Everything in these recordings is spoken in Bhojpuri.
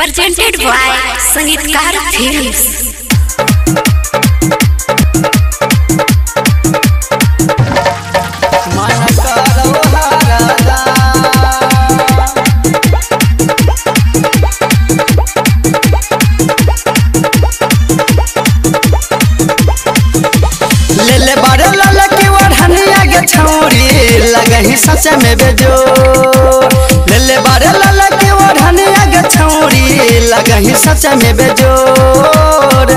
presented by Sangeetkar Films। ले बारे लाला की वढ़निया के छौरी लगही सच में बेजो। ले बारे लाला की वढ़निया के छौरी लगही सच में बेजोर।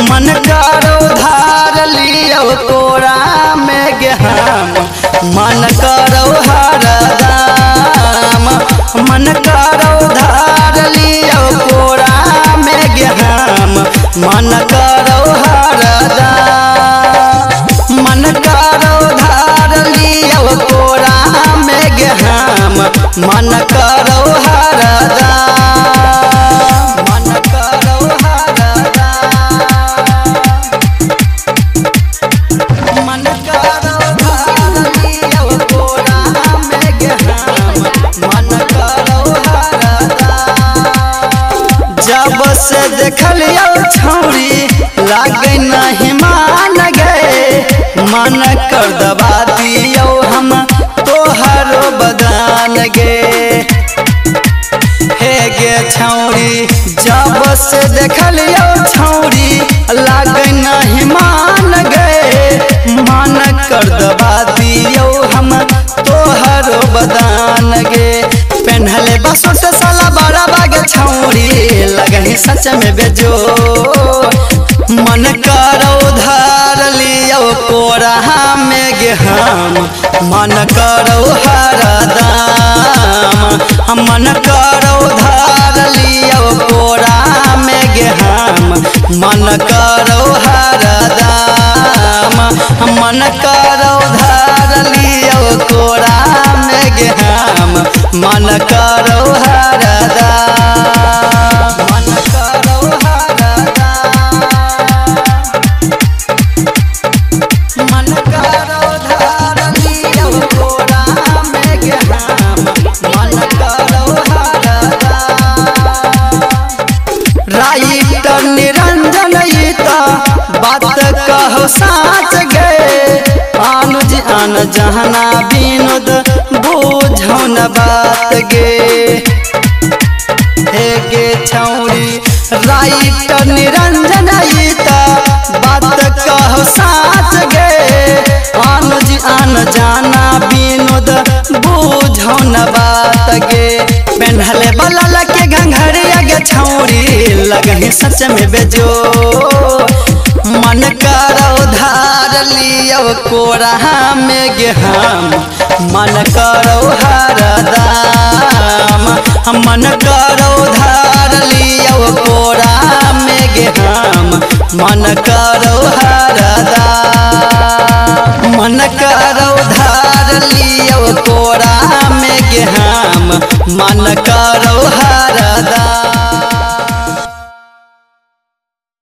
मन करो धार लियो कोरा में गहम, मन करो हरदम। मन करो धार लियो कोरा में गहम, मन करो हरदम। मन करो धार लियो कोरा में गहम, मन करो हरदम। मन करो हरदम। मन करो धार लियो कोरा में गहम, मन करो हरदम। जब से देखलियो छौरी लागे नहीं मान गए, मन कर दबा दियो हम तोहरो बदान गे। हे गे छौरी जब से देखलियो छौरी लागे नहीं मान गए, मन कर दबा दियो हम तोहरो बदान गे। पेन्हले बसोट साला बड़ा बागे छौरी लगही सच में बेजो। मन करो धार लियो कोरा में गहम, मन करो हरदम। मन करो धार लियो कोरा में गहम, मन करो हरदम। मन करो धार लियो कोरा में गहम, मन करो हरदम। मन करो हरदम। मन करो धार लियो कोरा में गहम, मन करो हरदम। राइटर निरंजन ईता बात कहो साच गए, अनुज अन जहना विनोद बुझो न बात गे। हे गे छौरी राइटर निरंजन ईता बात कहो साच गे, अनुज अन जाना विनोद बुझो न बात गे। पेन्हले बलल के घंघरिया गे छौरी लगही सच में बेजो। मन करो धार लियो कोरा में गहम, मन करो हरदम। मन करो धार लियो कोरा में गहम, मन करो हरदम। मन करो धार लियो कोरा में गहम, मन करो हरदम।